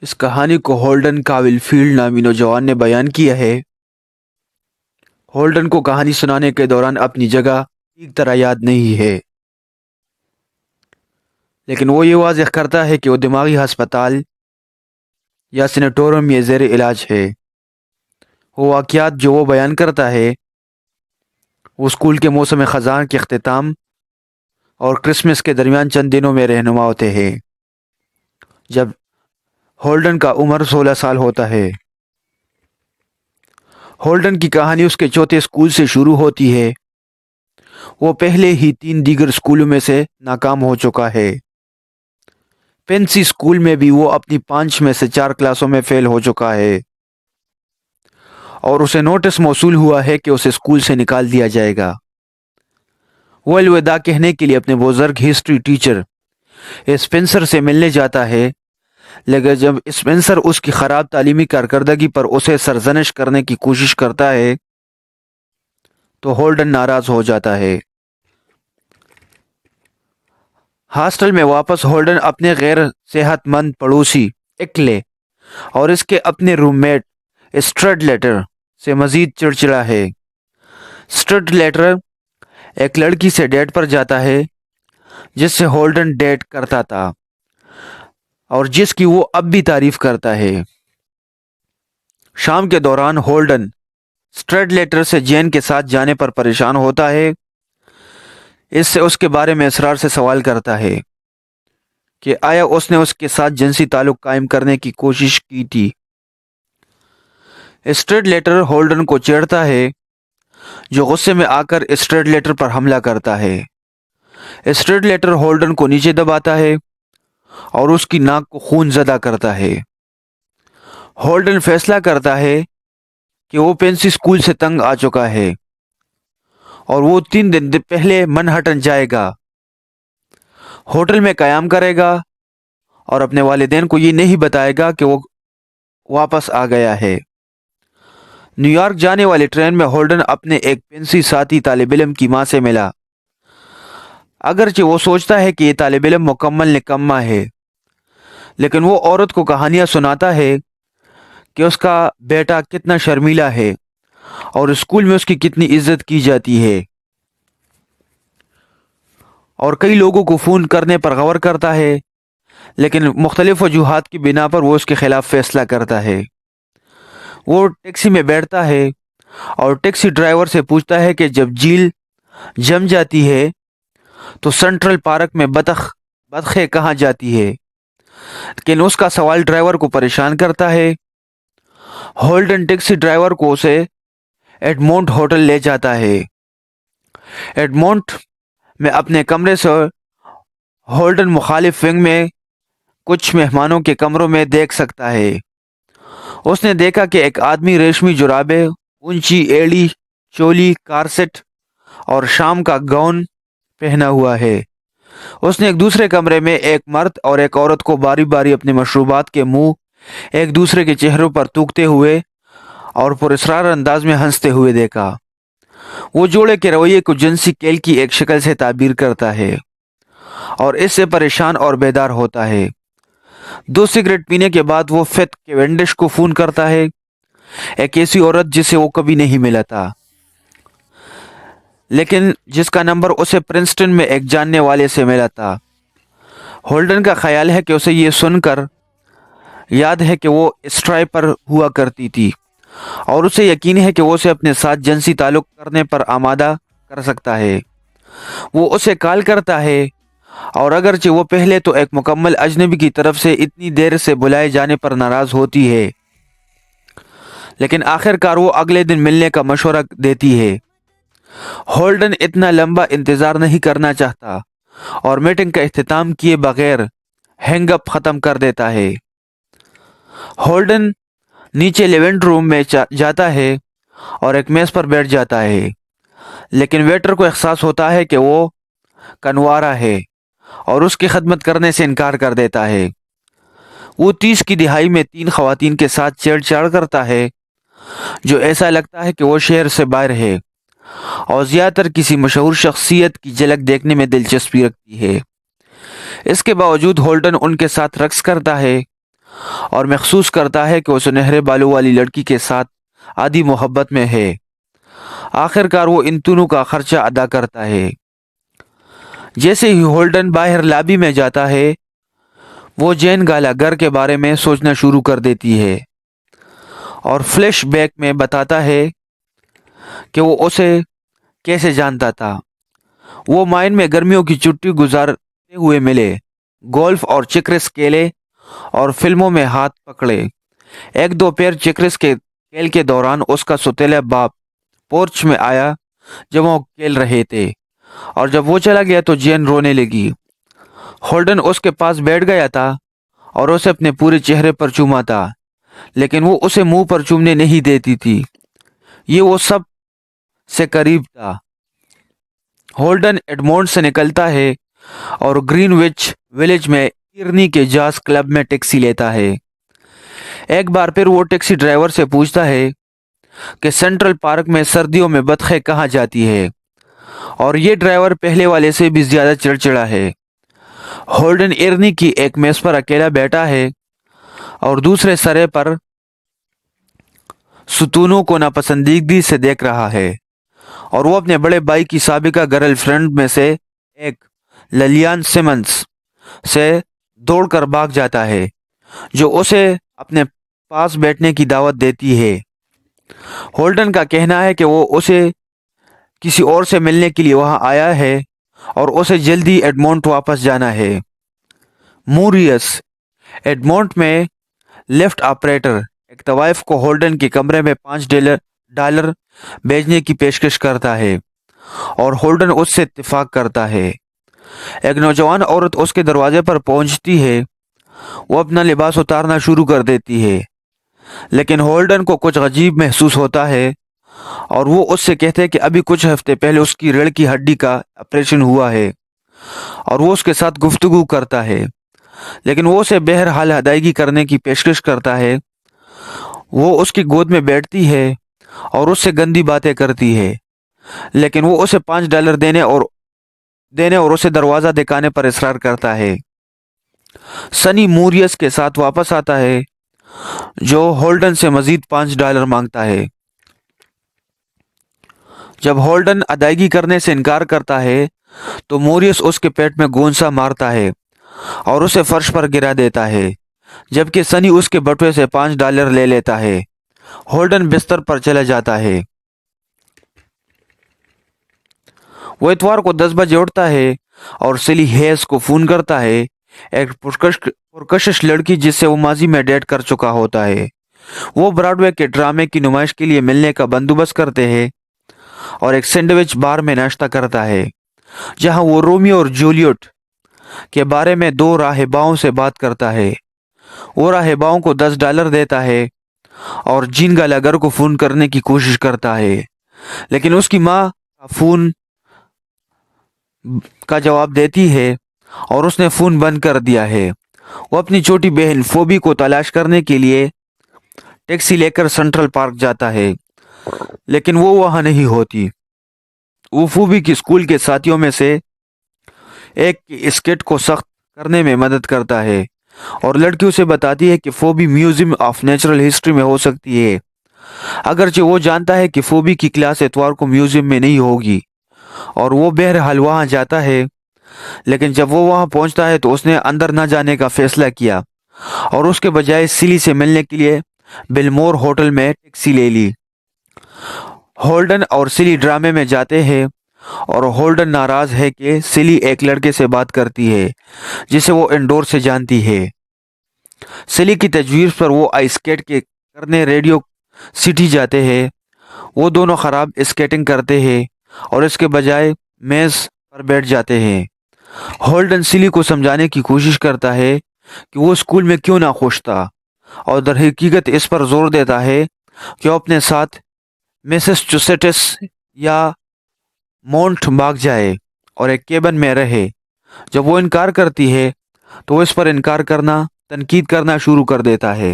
اس کہانی کو ہولڈن کاول فیلڈ نامی نوجوان نے بیان کیا ہے۔ ہولڈن کو کہانی سنانے کے دوران اپنی جگہ ٹھیک طرح یاد نہیں ہے، لیکن وہ یہ واضح کرتا ہے کہ وہ دماغی ہسپتال یا سینیٹوریم میں زیر علاج ہے۔ وہ واقعات جو وہ بیان کرتا ہے وہ اسکول کے موسم خزاں کے اختتام اور کرسمس کے درمیان چند دنوں میں رہنما ہوتے ہیں، جب ہولڈن کا عمر 16 سال ہوتا ہے۔ ہولڈن کی کہانی اس کے چوتھے اسکول سے شروع ہوتی ہے۔ وہ پہلے ہی 3 دیگر اسکولوں میں سے ناکام ہو چکا ہے۔ پینسی اسکول میں بھی وہ اپنی 5 میں سے 4 کلاسوں میں فیل ہو چکا ہے، اور اسے نوٹس موصول ہوا ہے کہ اسے اسکول سے نکال دیا جائے گا۔ وہ الوداع کہنے کے لیے اپنے بزرگ ہسٹری ٹیچر اسپینسر سے ملنے جاتا ہے، لیکن جب اسپینسر اس کی خراب تعلیمی کارکردگی پر اسے سرزنش کرنے کی کوشش کرتا ہے تو ہولڈن ناراض ہو جاتا ہے۔ ہاسٹل میں واپس ہولڈن اپنے غیر صحت مند پڑوسی اکلے اور اس کے اپنے روم میٹ اسٹریڈلیٹر سے مزید چڑچڑا ہے۔ اسٹریڈلیٹر ایک لڑکی سے ڈیٹ پر جاتا ہے جس سے ہولڈن ڈیٹ کرتا تھا اور جس کی وہ اب بھی تعریف کرتا ہے۔ شام کے دوران ہولڈن اسٹریڈلیٹر سے جین کے ساتھ جانے پر پریشان ہوتا ہے۔ اس سے اس کے بارے میں اصرار سے سوال کرتا ہے کہ آیا اس نے اس کے ساتھ جنسی تعلق قائم کرنے کی کوشش کی تھی۔ اسٹریڈلیٹر ہولڈن کو چھیڑتا ہے، جو غصے میں آ کر اسٹریڈلیٹر پر حملہ کرتا ہے۔ اسٹریڈلیٹر ہولڈن کو نیچے دباتا ہے اور اس کی ناک کو خون زدہ کرتا ہے۔ ہولڈن فیصلہ کرتا ہے کہ وہ پینسی اسکول سے تنگ آ چکا ہے اور وہ 3 دن پہلے منہٹن جائے گا، ہوٹل میں قیام کرے گا اور اپنے والدین کو یہ نہیں بتائے گا کہ وہ واپس آ گیا ہے۔ نیو یارک جانے والی ٹرین میں ہولڈن اپنے ایک پینسی ساتھی طالب علم کی ماں سے ملا۔ اگرچہ وہ سوچتا ہے کہ یہ طالب علم مکمل نکما ہے، لیکن وہ عورت کو کہانیاں سناتا ہے کہ اس کا بیٹا کتنا شرمیلا ہے اور اسکول میں اس کی کتنی عزت کی جاتی ہے، اور کئی لوگوں کو فون کرنے پر غور کرتا ہے، لیکن مختلف وجوہات کی بنا پر وہ اس کے خلاف فیصلہ کرتا ہے۔ وہ ٹیکسی میں بیٹھتا ہے اور ٹیکسی ڈرائیور سے پوچھتا ہے کہ جب جھیل جم جاتی ہے تو سینٹرل پارک میں بطخیں کہاں جاتی ہے، لیکن اس کا سوال ڈرائیور کو پریشان کرتا ہے۔ ہولڈن ٹیکسی ڈرائیور کو اسے ایڈمونٹ ہوٹل لے جاتا ہے۔ ایڈمونٹ میں اپنے کمرے سے ہولڈن مخالف ونگ میں کچھ مہمانوں کے کمروں میں دیکھ سکتا ہے۔ اس نے دیکھا کہ ایک آدمی ریشمی جرابیں، اونچی ایڑی چولی، کارسٹ اور شام کا گاؤن پہنا ہوا ہے۔ اس نے ایک دوسرے کمرے میں ایک مرد اور ایک عورت کو باری باری اپنے مشروبات کے منہ ایک دوسرے کے چہروں پر تھوکتے ہوئے اور پراسرار انداز میں ہنستے ہوئے دیکھا۔ وہ جوڑے کے رویے کو جنسی کیل کی ایک شکل سے تعبیر کرتا ہے اور اس سے پریشان اور بیدار ہوتا ہے۔ 2 سگریٹ پینے کے بعد وہ فیتھ کیونڈش کو فون کرتا ہے، ایک ایسی عورت جسے وہ کبھی نہیں ملا تھا، لیکن جس کا نمبر اسے پرنسٹن میں ایک جاننے والے سے ملا تھا۔ ہولڈن کا خیال ہے کہ اسے یہ سن کر یاد ہے کہ وہ اسٹرائی پر ہوا کرتی تھی اور اسے یقین ہے کہ وہ اسے اپنے ساتھ جنسی تعلق کرنے پر آمادہ کر سکتا ہے۔ وہ اسے کال کرتا ہے اور اگرچہ وہ پہلے تو ایک مکمل اجنبی کی طرف سے اتنی دیر سے بلائے جانے پر ناراض ہوتی ہے، لیکن آخر کار وہ اگلے دن ملنے کا مشورہ دیتی ہے۔ ہولڈن اتنا لمبا انتظار نہیں کرنا چاہتا اور میٹنگ کا اختتام کیے بغیر ہینگ اپ ختم کر دیتا ہے۔ ہولڈن نیچے لیونگ روم میں جاتا ہے اور ایک میز پر بیٹھ جاتا ہے، لیکن ویٹر کو احساس ہوتا ہے کہ وہ کنوارا ہے اور اس کی خدمت کرنے سے انکار کر دیتا ہے۔ وہ 30 کی دہائی میں 3 خواتین کے ساتھ چھیڑ چھاڑ کرتا ہے جو ایسا لگتا ہے کہ وہ شہر سے باہر ہے اور زیادہ تر کسی مشہور شخصیت کی جھلک دیکھنے میں دلچسپی رکھتی ہے۔ اس کے باوجود ہولڈن ان کے ساتھ رقص کرتا ہے اور محسوس کرتا ہے کہ وہ سنہرے بالوں والی لڑکی کے ساتھ آدھی محبت میں ہے۔ آخر کار وہ ان دونوں کا خرچہ ادا کرتا ہے۔ جیسے ہی ہولڈن باہر لابی میں جاتا ہے، وہ جین گالا گھر کے بارے میں سوچنا شروع کر دیتی ہے اور فلیش بیک میں بتاتا ہے کہ وہ اسے کیسے جانتا تھا۔ وہ مائن میں گرمیوں کی چھٹی گزارتے ہوئے ملے، گولف اور چکرس کھیلے اور فلموں میں ہاتھ پکڑے۔ ایک دو پیر چکرس کے کھیل کے دوران اس کا سوتیلا باپ پورچ میں آیا جب وہ کھیل رہے تھے، اور جب وہ چلا گیا تو جین رونے لگی۔ ہولڈن اس کے پاس بیٹھ گیا تھا اور اسے اپنے پورے چہرے پر چوما تھا، لیکن وہ اسے منہ پر چومنے نہیں دیتی تھی۔ یہ وہ سب سے قریب تھا۔ ہولڈن ایڈمونڈ سے نکلتا ہے اور گرین وچ ولیج میں ایرنی کے جاز کلب میں ٹیکسی لیتا ہے۔ ایک بار پھر وہ ٹیکسی ڈرائیور سے پوچھتا ہے کہ سینٹرل پارک میں سردیوں میں بطخیں کہاں جاتی ہے، اور یہ ڈرائیور پہلے والے سے بھی زیادہ چڑچڑا ہے۔ ہولڈن ایرنی کی ایک میز پر اکیلا بیٹھا ہے اور دوسرے سرے پر ستونوں کو ناپسندیدگی سے دیکھ رہا ہے، اور وہ اپنے بڑے بھائی کی سابقہ گرل فرینڈ میں سے ایک للیان سیمنز سے دوڑ کر بھاگ جاتا ہے، جو اسے اپنے پاس بیٹھنے کی دعوت دیتی ہے۔ ہولڈن کا کہنا ہے کہ وہ اسے کسی اور سے ملنے کے لیے وہاں آیا ہے اور اسے جلدی ایڈمونٹ واپس جانا ہے۔ موریس ایڈمونٹ میں لفٹ آپریٹر ایک طوائف کو ہولڈن کے کمرے میں $5 بھیجنے کی پیشکش کرتا ہے، اور ہولڈن اس سے اتفاق کرتا ہے۔ ایک نوجوان عورت اس کے دروازے پر پہنچتی ہے۔ وہ اپنا لباس اتارنا شروع کر دیتی ہے، لیکن ہولڈن کو کچھ عجیب محسوس ہوتا ہے، اور وہ اس سے کہتے ہیں کہ ابھی کچھ ہفتے پہلے اس کی ریڑھ کی ہڈی کا آپریشن ہوا ہے، اور وہ اس کے ساتھ گفتگو کرتا ہے، لیکن وہ اسے بہرحال ادائیگی کرنے کی پیشکش کرتا ہے۔ وہ اس کی گود میں بیٹھتی ہے اور اس سے گندی باتیں کرتی ہے، لیکن وہ اسے $5 دینے اور اسے دروازہ دکھانے پر اصرار کرتا ہے۔ سنی موریس کے ساتھ واپس آتا ہے، جو ہولڈن سے مزید $5 مانگتا ہے۔ جب ہولڈن ادائیگی کرنے سے انکار کرتا ہے تو موریس اس کے پیٹ میں گونسا مارتا ہے اور اسے فرش پر گرا دیتا ہے، جبکہ سنی اس کے بٹوے سے $5 لے لیتا ہے۔ ہولڈن بستر پر چلا جاتا ہے۔ وہ اتوار کو 10 بجے اٹھتا ہے اور سلی ہیس کو فون کرتا ہے، ایک پرکشش لڑکی جس سے وہ ماضی میں ڈیٹ کر چکا ہوتا ہے۔ وہ براڈوے کے ڈرامے کی نمائش کے لیے ملنے کا بندوبست کرتے ہیں اور ایک سینڈوچ بار میں ناشتہ کرتا ہے، جہاں وہ رومیو اور جولیٹ کے بارے میں 2 راہباؤں سے بات کرتا ہے۔ وہ راہباؤں کو $10 دیتا ہے اور جین گالاگر کو فون کرنے کی کوشش کرتا ہے، لیکن اس کی ماں فون کا جواب دیتی ہے اور اس نے فون بند کر دیا ہے۔ وہ اپنی چھوٹی بہن فوبی کو تلاش کرنے کے لیے ٹیکسی لے کر سینٹرل پارک جاتا ہے، لیکن وہ وہاں نہیں ہوتی۔ وہ فوبی کی اسکول کے ساتھیوں میں سے ایک کی اسکیٹ کو سخت کرنے میں مدد کرتا ہے اور لڑکی اسے بتاتی ہے کہ فوبی میوزیم آف نیچرل ہسٹری میں ہو سکتی ہے، اگرچہ وہ جانتا ہے کہ فوبی کی کلاس اتوار کو میوزیم میں نہیں ہوگی، اور وہ بہرحال وہاں جاتا ہے۔ لیکن جب وہ وہاں پہنچتا ہے تو اس نے اندر نہ جانے کا فیصلہ کیا اور اس کے بجائے سلی سے ملنے کے لیے بلمور ہوٹل میں ٹیکسی لے لی۔ ہولڈن اور سلی ڈرامے میں جاتے ہیں اور ہولڈن ناراض ہے کہ سلی ایک لڑکے سے بات کرتی ہے جسے وہ انڈور سے جانتی ہے۔ سلی کی تجویز پر وہ آئس سکیٹ کرنے ریڈیو سٹی جاتے ہیں۔ وہ دونوں خراب اسکیٹنگ کرتے ہیں اور اس کے بجائے میز پر بیٹھ جاتے ہیں۔ ہولڈن سلی کو سمجھانے کی کوشش کرتا ہے کہ وہ اسکول میں کیوں نہ خوش تھا، اور در حقیقت اس پر زور دیتا ہے کہ وہ اپنے ساتھ میساچوسیٹس یا مونٹ بھاگ جائے اور ایک کیبن میں رہے۔ جب وہ انکار کرتی ہے تو وہ اس پر تنقید کرنا شروع کر دیتا ہے۔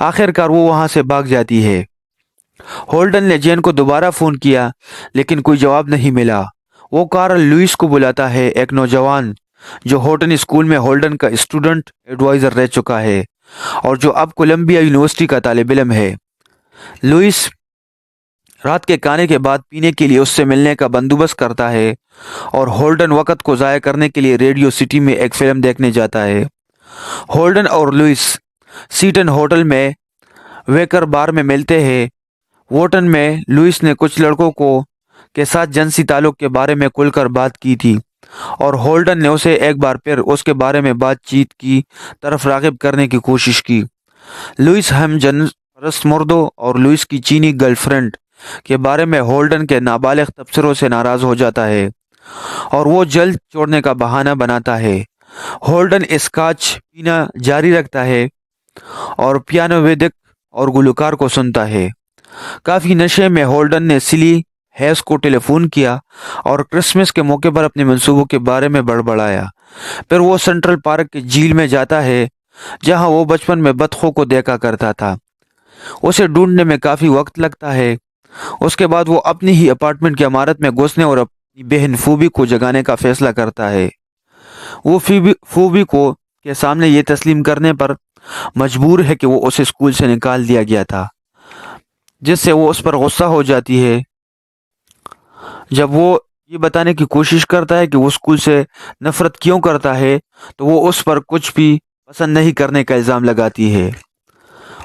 آخر کار وہ وہاں سے بھاگ جاتی ہے۔ ہولڈن نے جین کو دوبارہ فون کیا، لیکن کوئی جواب نہیں ملا۔ وہ کارل لوئس کو بلاتا ہے، ایک نوجوان جو ہورٹن اسکول میں ہولڈن کا اسٹوڈنٹ ایڈوائزر رہ چکا ہے۔ اور جو اب کولمبیا یونیورسٹی کا طالب علم ہے۔ لوئس رات کے کھانے کے بعد پینے کے لیے اس سے ملنے کا بندوبست کرتا ہے اور ہولڈن وقت کو ضائع کرنے کے لیے ریڈیو سٹی میں ایک فلم دیکھنے جاتا ہے۔ ہولڈن اور لوئس سیٹن ہوٹل میں ویکر بار میں ملتے ہیں۔ ووٹن میں لوئس نے کچھ لڑکوں کے ساتھ جنسی تعلق کے بارے میں کھل کر بات کی تھی اور ہولڈن نے اسے ایک بار پھر اس کے بارے میں بات چیت کی طرف راغب کرنے کی کوشش کی۔ لوئس ہم جنس پرست مردوں اور لوئس کی چینی گرل فرینڈ کے بارے میں ہولڈن کے نابالغ تبصروں سے ناراض ہو جاتا ہے اور وہ جلد چھوڑنے کا بہانہ بناتا ہے۔ ہولڈن اسکاچ پینا جاری رکھتا ہے اور پیانو ویدک اور گلوکار کو سنتا ہے۔ کافی نشے میں ہولڈن نے سلی ہیس کو ٹیلی فون کیا اور کرسمس کے موقع پر اپنے منصوبوں کے بارے میں بڑبڑایا۔ پھر وہ سینٹرل پارک کی جھیل میں جاتا ہے جہاں وہ بچپن میں بطخوں کو دیکھا کرتا تھا۔ اسے ڈھونڈنے میں کافی وقت لگتا ہے۔ اس کے بعد وہ اپنی ہی اپارٹمنٹ کی عمارت میں گھسنے اور اپنی بہن فوبی کو جگانے کا فیصلہ کرتا ہے۔ وہ فوبی کو کے سامنے یہ تسلیم کرنے پر مجبور ہے کہ وہ اسے اسکول سے نکال دیا گیا تھا، جس سے وہ اس پر غصہ ہو جاتی ہے۔ جب وہ یہ بتانے کی کوشش کرتا ہے کہ وہ اسکول سے نفرت کیوں کرتا ہے تو وہ اس پر کچھ بھی پسند نہیں کرنے کا الزام لگاتی ہے۔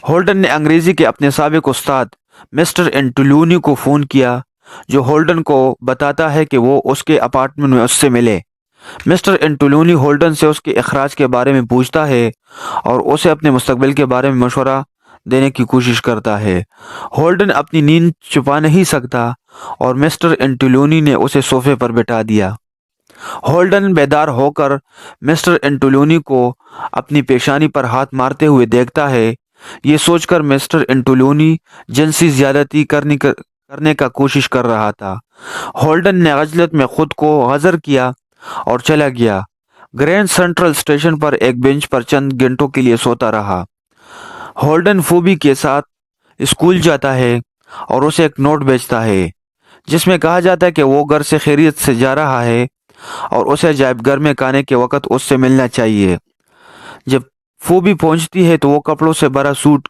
ہولڈن نے انگریزی کے اپنے سابق استاد مسٹر انٹولونی کو فون کیا، جو ہولڈن کو بتاتا ہے کہ وہ اس کے اپارٹمنٹ میں اس سے ملے۔ مسٹر انٹولونی ہولڈن سے اس کے اخراج کے بارے میں پوچھتا ہے اور اسے اپنے مستقبل کے بارے میں مشورہ دینے کی کوشش کرتا ہے۔ ہولڈن اپنی نیند چھپا نہیں سکتا اور مسٹر انٹولونی نے اسے صوفے پر بٹھا دیا۔ ہولڈن بیدار ہو کر مسٹر انٹولونی کو اپنی پیشانی پر ہاتھ مارتے ہوئے دیکھتا ہے۔ یہ سوچ کر مسٹر انٹولونی جنسی زیادتی کرنے کا کوشش کر رہا تھا۔ ہولڈن نے عجلت میں خود کو غذر کیا اور چلا گیا۔ گرینڈ سینٹرل اسٹیشن پر ایک بینچ پر چند گھنٹوں کے لیے سوتا رہا۔ ہولڈن فوبی کے ساتھ اسکول جاتا ہے اور اسے ایک نوٹ بھیجتا ہے جس میں کہا جاتا ہے کہ وہ گھر سے خیریت سے جا رہا ہے اور اسے عجائب گھر میں کھانے کے وقت اس سے ملنا چاہیے۔ جب فوبی پہنچتی ہے تو وہ کپڑوں سے بھرا سوٹ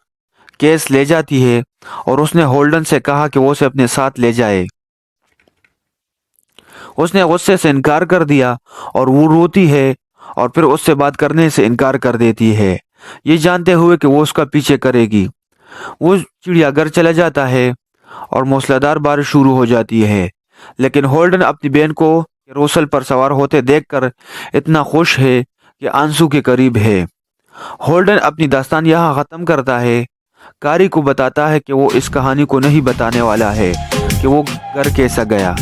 کیس لے جاتی ہے اور اس نے ہولڈن سے کہا کہ وہ اسے اپنے ساتھ لے جائے۔ اس نے غصے سے انکار کر دیا اور وہ روتی ہے اور پھر اس سے بات کرنے سے انکار کر دیتی ہے، یہ جانتے ہوئے کہ وہ اس کا پیچھے کرے گی۔ وہ چڑیا گھر چلا جاتا ہے اور موسلادھار بارش شروع ہو جاتی ہے، لیکن ہولڈن اپنی بہن کو کیروسل پر سوار ہوتے دیکھ کر اتنا خوش ہے کہ آنسو کے قریب ہے۔ ہولڈن اپنی داستان یہاں ختم کرتا ہے۔ قاری کو بتاتا ہے کہ وہ اس کہانی کو نہیں بتانے والا ہے کہ وہ گھر کیسا گیا۔